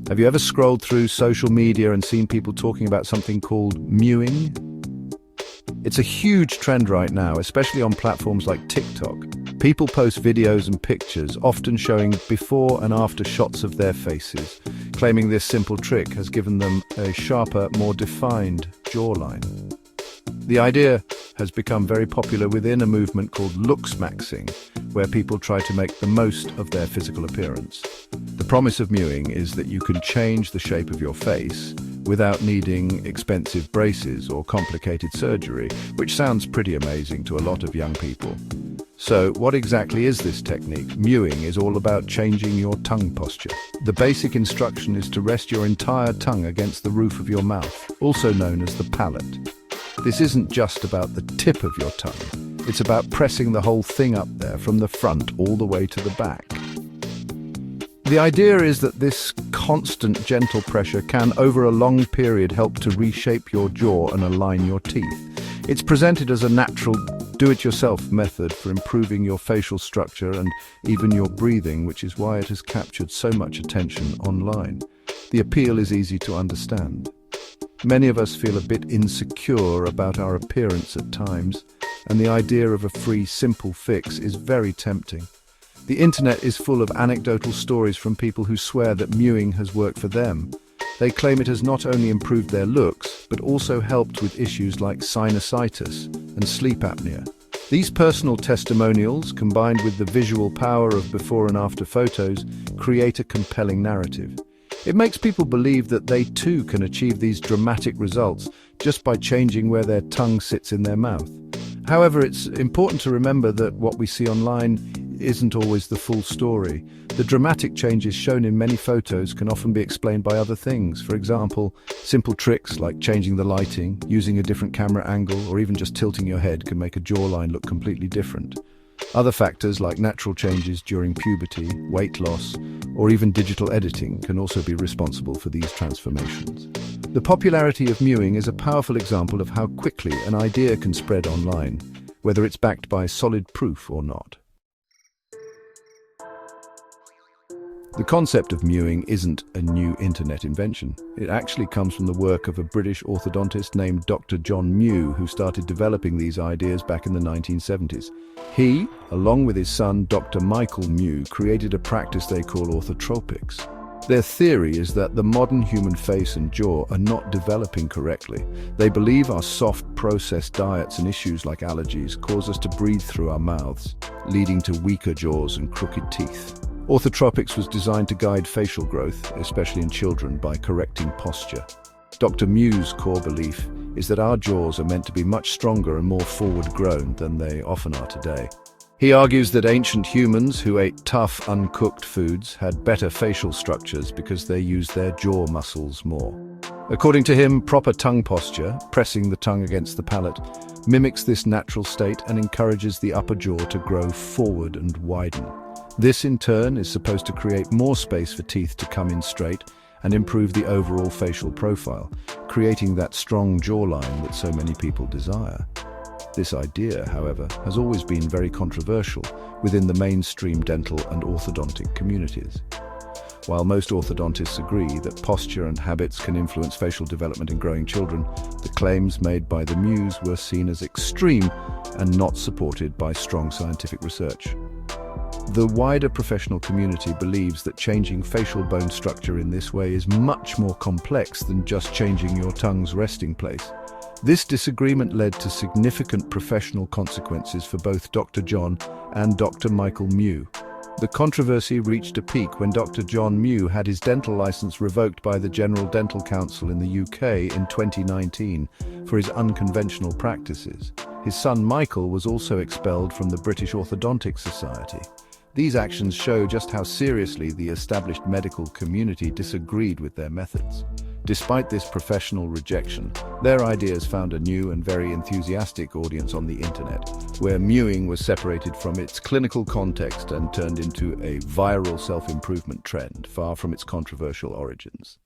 Have you ever scrolled through social media and seen people talking about something called mewing? It's a huge trend right now, especially on platforms like TikTok. People post videos and pictures, often showing before and after shots of their faces, claiming this simple trick has given them a sharper, more defined jawline. The idea has become very popular within a movement called looks-maxing, where people try to make the most of their physical appearance. The promise of mewing is that you can change the shape of your face without needing expensive braces or complicated surgery, which sounds pretty amazing to a lot of young people. So, what exactly is this technique? Mewing is all about changing your tongue posture. The basic instruction is to rest your entire tongue against the roof of your mouth, also known as the palate. This isn't just about the tip of your tongue. It's about pressing the whole thing up there from the front all the way to the back. The idea is that this constant gentle pressure can, over a long period, help to reshape your jaw and align your teeth. It's presented as a natural, do-it-yourself method for improving your facial structure and even your breathing, which is why it has captured so much attention online. The appeal is easy to understand. Many of us feel a bit insecure about our appearance at times, and the idea of a free, simple fix is very tempting. The internet is full of anecdotal stories from people who swear that mewing has worked for them. They claim it has not only improved their looks, but also helped with issues like sinusitis and sleep apnea. These personal testimonials, combined with the visual power of before and after photos, create a compelling narrative. It makes people believe that they too can achieve these dramatic results just by changing where their tongue sits in their mouth. However, it's important to remember that what we see online isn't always the full story. The dramatic changes shown in many photos can often be explained by other things. For example, simple tricks like changing the lighting, using a different camera angle, or even just tilting your head can make a jawline look completely different. Other factors like natural changes during puberty, weight loss, or even digital editing can also be responsible for these transformations. The popularity of mewing is a powerful example of how quickly an idea can spread online, whether it's backed by solid proof or not. The concept of mewing isn't a new internet invention. It actually comes from the work of a British orthodontist named Dr. John Mew, who started developing these ideas back in the 1970s. He, along with his son Dr. Michael Mew, created a practice they call orthotropics. Their theory is that the modern human face and jaw are not developing correctly. They believe our soft, processed diets and issues like allergies cause us to breathe through our mouths, leading to weaker jaws and crooked teeth. Orthotropics was designed to guide facial growth, especially in children, by correcting posture. Dr. Mew's core belief is that our jaws are meant to be much stronger and more forward-grown than they often are today. He argues that ancient humans who ate tough, uncooked foods had better facial structures because they used their jaw muscles more. According to him, proper tongue posture, pressing the tongue against the palate, mimics this natural state and encourages the upper jaw to grow forward and widen. This, in turn, is supposed to create more space for teeth to come in straight and improve the overall facial profile, creating that strong jawline that so many people desire. This idea, however, has always been very controversial within the mainstream dental and orthodontic communities. While most orthodontists agree that posture and habits can influence facial development in growing children, the claims made by the Mews were seen as extreme and not supported by strong scientific research. The wider professional community believes that changing facial bone structure in this way is much more complex than just changing your tongue's resting place. This disagreement led to significant professional consequences for both Dr. John and Dr. Michael Mew. The controversy reached a peak when Dr. John Mew had his dental license revoked by the General Dental Council in the UK in 2019 for his unconventional practices. His son Michael was also expelled from the British Orthodontic Society. These actions show just how seriously the established medical community disagreed with their methods. Despite this professional rejection, their ideas found a new and very enthusiastic audience on the internet, where mewing was separated from its clinical context and turned into a viral self-improvement trend, far from its controversial origins.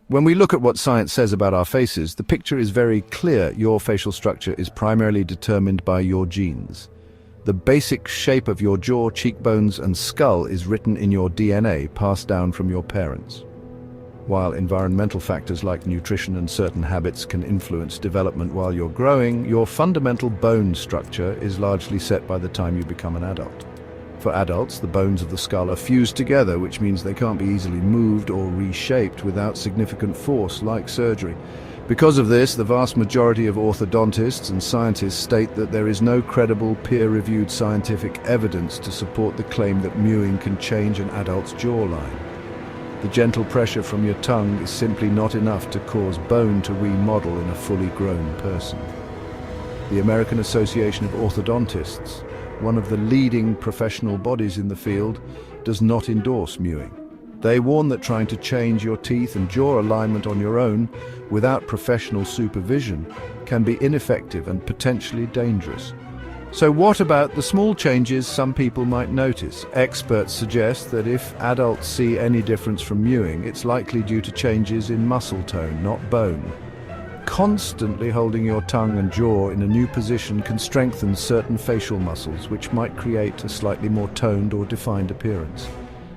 When we look at what science says about our faces, the picture is very clear. Your facial structure is primarily determined by your genes. The basic shape of your jaw, cheekbones, and skull is written in your DNA, passed down from your parents. While environmental factors like nutrition and certain habits can influence development while you're growing, your fundamental bone structure is largely set by the time you become an adult. For adults, the bones of the skull are fused together, which means they can't be easily moved or reshaped without significant force, like surgery. Because of this, the vast majority of orthodontists and scientists state that there is no credible, peer-reviewed scientific evidence to support the claim that mewing can change an adult's jawline. The gentle pressure from your tongue is simply not enough to cause bone to remodel in a fully grown person. The American Association of Orthodontists, one of the leading professional bodies in the field, does not endorse mewing. They warn that trying to change your teeth and jaw alignment on your own without professional supervision can be ineffective and potentially dangerous. So what about the small changes some people might notice? Experts suggest that if adults see any difference from mewing, it's likely due to changes in muscle tone, not bone. Constantly holding your tongue and jaw in a new position can strengthen certain facial muscles, which might create a slightly more toned or defined appearance.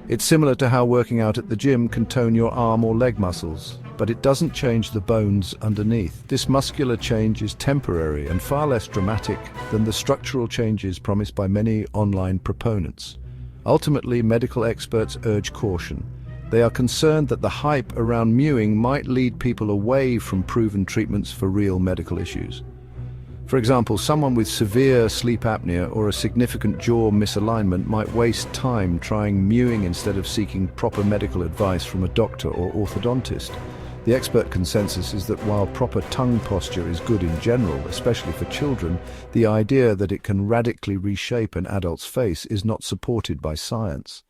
It's similar to how working out at the gym can tone your arm or leg muscles, but it doesn't change the bones underneath. This muscular change is temporary and far less dramatic than the structural changes promised by many online proponents. Ultimately, medical experts urge caution. They are concerned that the hype around mewing might lead people away from proven treatments for real medical issues. For example, someone with severe sleep apnea or a significant jaw misalignment might waste time trying mewing instead of seeking proper medical advice from a doctor or orthodontist. The expert consensus is that while proper tongue posture is good in general, especially for children, the idea that it can radically reshape an adult's face is not supported by science.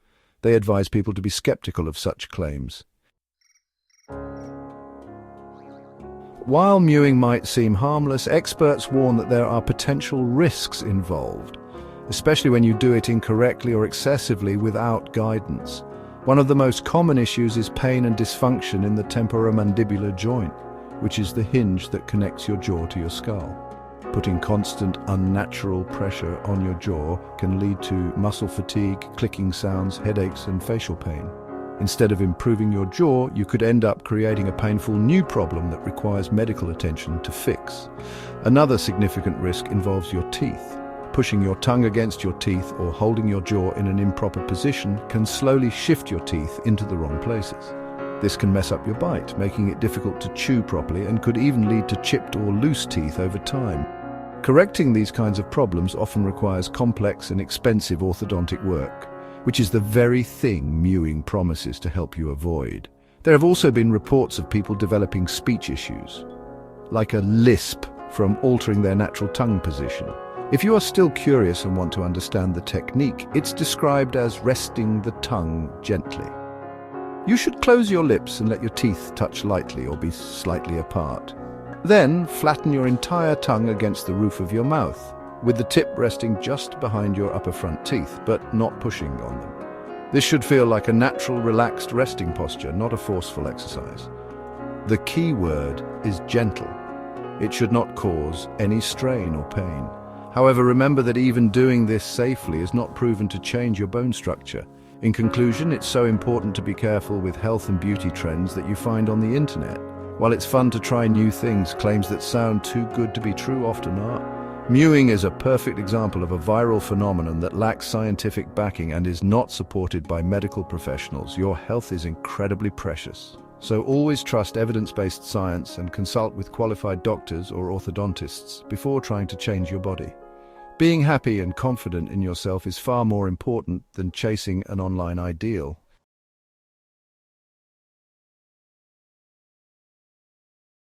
They advise people to be skeptical of such claims. While mewing might seem harmless, experts warn that there are potential risks involved, especially when you do it incorrectly or excessively without guidance. One of the most common issues is pain and dysfunction in the temporomandibular joint, which is the hinge that connects your jaw to your skull. Putting constant, unnatural pressure on your jaw can lead to muscle fatigue, clicking sounds, headaches, and facial pain. Instead of improving your jaw, you could end up creating a painful new problem that requires medical attention to fix. Another significant risk involves your teeth. Pushing your tongue against your teeth or holding your jaw in an improper position can slowly shift your teeth into the wrong places. This can mess up your bite, making it difficult to chew properly, and could even lead to chipped or loose teeth over time. Correcting these kinds of problems often requires complex and expensive orthodontic work, which is the very thing mewing promises to help you avoid. There have also been reports of people developing speech issues, like a lisp from altering their natural tongue position. If you are still curious and want to understand the technique, it's described as resting the tongue gently. You should close your lips and let your teeth touch lightly or be slightly apart. Then flatten your entire tongue against the roof of your mouth, with the tip resting just behind your upper front teeth, but not pushing on them. This should feel like a natural, relaxed resting posture, not a forceful exercise. The key word is gentle. It should not cause any strain or pain. However, remember that even doing this safely is not proven to change your bone structure. In conclusion, it's so important to be careful with health and beauty trends that you find on the internet. While it's fun to try new things, claims that sound too good to be true often are. Mewing is a perfect example of a viral phenomenon that lacks scientific backing and is not supported by medical professionals. Your health is incredibly precious. So always trust evidence-based science and consult with qualified doctors or orthodontists before trying to change your body. Being happy and confident in yourself is far more important than chasing an online ideal.